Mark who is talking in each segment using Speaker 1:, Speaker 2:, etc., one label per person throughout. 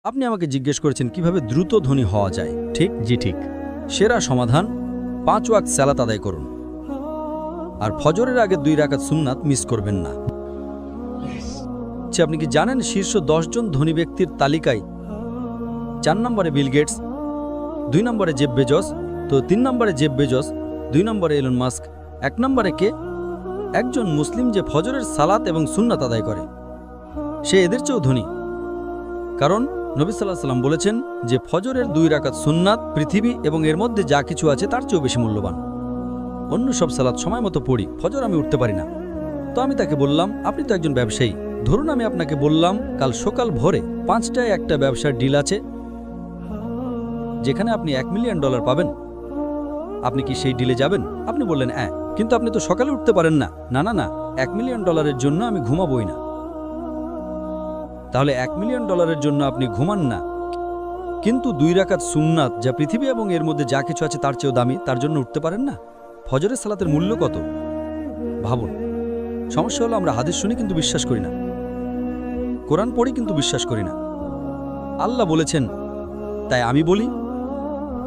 Speaker 1: আপনি আমাকে জিজ্ঞেস করেছেন কিভাবে দ্রুত ধনী হওয়া যায়, ঠিক?
Speaker 2: জি ঠিক।
Speaker 1: সেরা সমাধান 5 ওয়াক্ত সালাত আদায় করুন, আর ফজরের আগে 2 রাকাত সুন্নাত মিস করবেন না। আপনি কি জানেন শীর্ষ 10 জন ধনী ব্যক্তির তালিকায় 4 নম্বরে বিল গেটস, 2 নম্বরে জেফ বেজস, তো 3 নম্বরে জেফ বেজস, 2 নম্বরে এলন মাস্ক, 1 নম্বরে কে? একজন মুসলিম যে ফজরের সালাত এবং সুন্নাত আদায় করে, সে এদের চেয়েও ধনী। কারণ নবী সাল্লাল্লাহু আলাইহি ওয়াসাল্লাম বলেছেন যে ফজরের 2 রাকাত সুন্নাত পৃথিবী এবং এর মধ্যে যা কিছু আছে তার চেয়েও বেশি মূল্যবান। অন্য সব সালাত সময় মতো পড়ি, ফজর আমি উঠতে পারি না। তো আমি তাকে বললাম, আপনি তো একজন ব্যবসায়ী, ধরুন আমি আপনাকে বললাম কাল সকাল ভোরে 5টায় একটা ব্যবসার ডিল আছে যেখানে আপনি $1 মিলিয়ন পাবেন, আপনি কি সেই ডিলে যাবেন? আপনি বললেন হ্যাঁ, কিন্তু আপনি তো সকালে উঠতে পারেন না। না না না, $1 মিলিয়ন জন্য আমি ঘুমাবই না। তাহলে $1 মিলিয়ন জন্য আপনি ঘুমান না, কিন্তু 2 রাকাত সুন্নাত যা পৃথিবী এবং এর মধ্যে যা কিছু আছে তার চেয়েও দামি, তার জন্য উঠতে পারেন না? ফজরের সালাতের মূল্য কত ভাবুন। সমস্যা হলো আমরা হাদিস শুনি কিন্তু বিশ্বাস করি না, কোরআন পড়ি কিন্তু বিশ্বাস করি না। আল্লাহ বলেছেন, তাই আমি বলি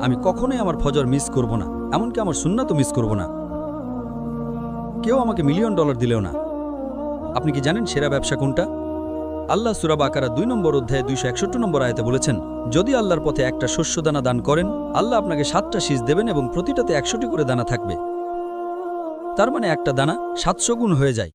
Speaker 1: আমি কখনোই আমার ফজর মিস করব না, এমনকি আমার সুন্নাতও মিস করব না। কেউ আমাকে $1 মিলিয়ন দিলেও না। আপনি কি জানেন সেরা ব্যবসা কোনটা? আল্লাহ সূরা বাকারা 2 নম্বর অধ্যায়ে 261 নম্বর আয়াতে বলেছেন, যদি আল্লাহর পথে একটা শস্যদানা দান করেন, আল্লাহ আপনাকে 7টা শীষ দেবেন এবং প্রতিটাতে 100টি করে দানা থাকবে। তার মানে একটা দানা 700 গুণ হয়ে যায়।